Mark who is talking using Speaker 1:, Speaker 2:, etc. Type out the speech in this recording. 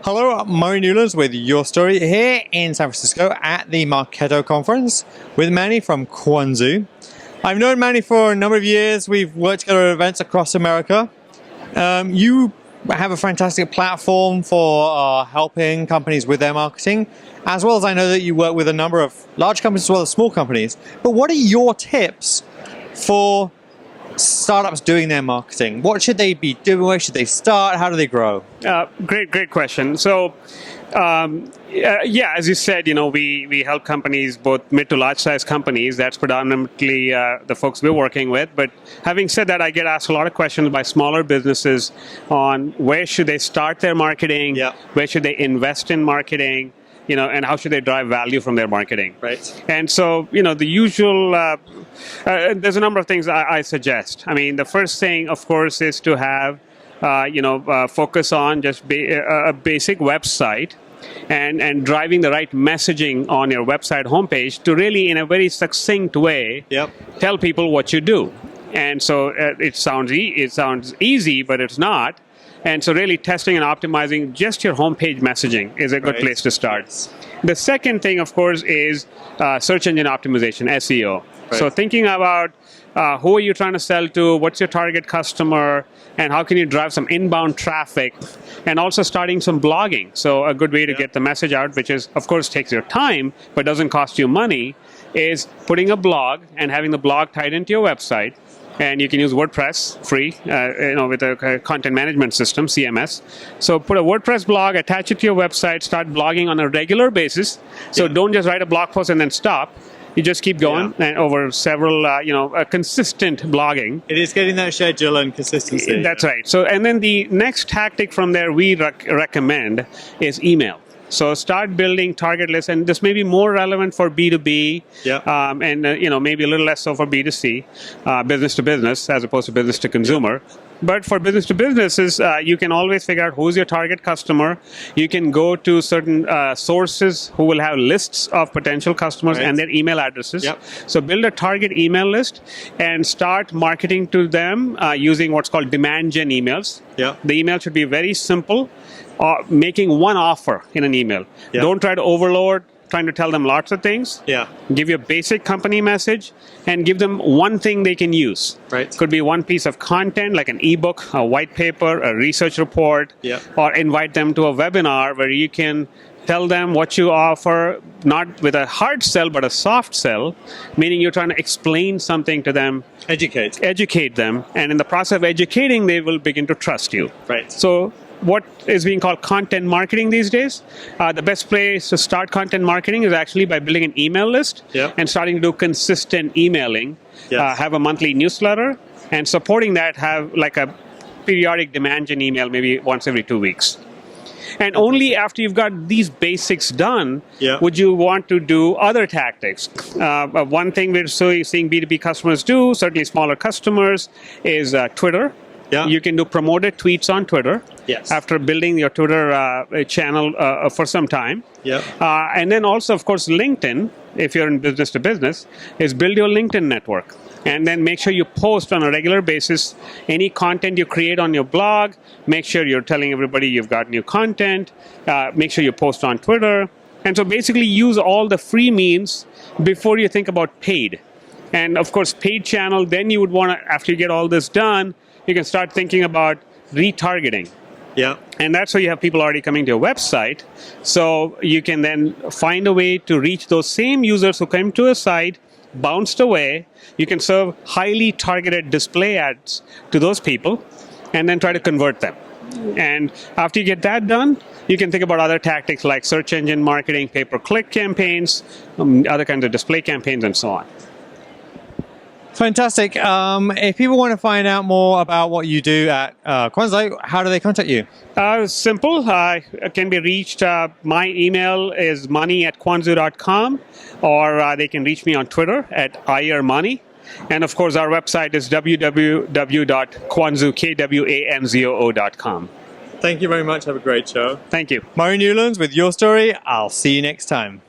Speaker 1: Hello, Murray Newlands with YourStory here in San Francisco at the Marketo conference with Manny from Quanzu. I've known Manny for a number of years. We've worked together at events across America. You have a fantastic platform for helping companies with their marketing, as well as I know that you work with a number of large companies as well as small companies. But what are your tips for startups doing their marketing? What should they be doing? Where should they start? How do they grow?
Speaker 2: Great question. So, as you said, we help companies, both mid to large size companies. That's predominantly the folks we're working with. But having said that, I get asked a lot of questions by smaller businesses on where should they start their marketing, where should they invest in marketing, and how should they drive value from their marketing.
Speaker 1: Right.
Speaker 2: And so, the usual, there's a number of things I suggest. I mean, the first thing, of course, is to have, focus on just a basic website and driving the right messaging on your website homepage to really, in a very succinct way, tell people what you do. And so it sounds easy, but it's not. And so really testing and optimizing just your homepage messaging is a good place to start. The second thing, of course, is search engine optimization, SEO. So thinking about who are you trying to sell to, what's your target customer, and how can you drive some inbound traffic, and also starting some blogging. So a good way to get the message out, which is, of course, takes your time, but doesn't cost you money, is putting a blog and having the blog tied into your website. And you can use WordPress free, with a content management system, CMS. So put a WordPress blog, attach it to your website, start blogging on a regular basis. So don't just write a blog post and then stop. You just keep going and over several, consistent blogging.
Speaker 1: It is getting that schedule and consistency.
Speaker 2: That's right. So, and then the next tactic from there we recommend is email. So start building target lists, and this may be more relevant for B2B, and maybe a little less so for B2C, business to business, as opposed to business to consumer. But for business to businesses, you can always figure out who's your target customer. You can go to certain sources who will have lists of potential customers and their email addresses. So build a target email list and start marketing to them using what's called demand gen emails. The email should be very simple. Making one offer in an email. Don't try to overload, trying to tell them lots of things. Give you a basic company message and give them one thing they can use. Could be one piece of content like an ebook, a white paper, a research report, or invite them to a webinar where you can tell them what you offer, not with a hard sell, but a soft sell, meaning you're trying to explain something to them. Educate them. And in the process of educating, they will begin to trust you. So what is being called content marketing these days, the best place to start content marketing is actually by building an email list and starting to do consistent emailing, have a monthly newsletter, and supporting that have like a periodic demand gen email maybe once every 2 weeks. And only after you've got these basics done would you want to do other tactics. One thing we're seeing B2B customers do, certainly smaller customers, is Twitter. You can do promoted tweets on Twitter after building your Twitter channel for some time. And then also, of course, LinkedIn, if you're in business to business, is build your LinkedIn network. And then make sure you post on a regular basis any content you create on your blog. Make sure you're telling everybody you've got new content. Make sure you post on Twitter. And so basically use all the free means before you think about paid. And of course, paid channel, then you would want to, after you get all this done, you can start thinking about retargeting. And that's where you have people already coming to your website. So you can then find a way to reach those same users who came to a site, bounced away. You can serve highly targeted display ads to those people and then try to convert them. And after you get that done, you can think about other tactics like search engine marketing, pay-per-click campaigns, other kinds of display campaigns, and so on.
Speaker 1: Fantastic. If people want to find out more about what you do at Quanzu, how do they contact you?
Speaker 2: Simple. Can be reached. My email is money@quanzu.com, or they can reach me on Twitter at Iyer Money. And of course, our website is www.quanzu.com.
Speaker 1: Thank you very much. Have a great show.
Speaker 2: Thank you.
Speaker 1: Murray Newlands with YourStory. I'll see you next time.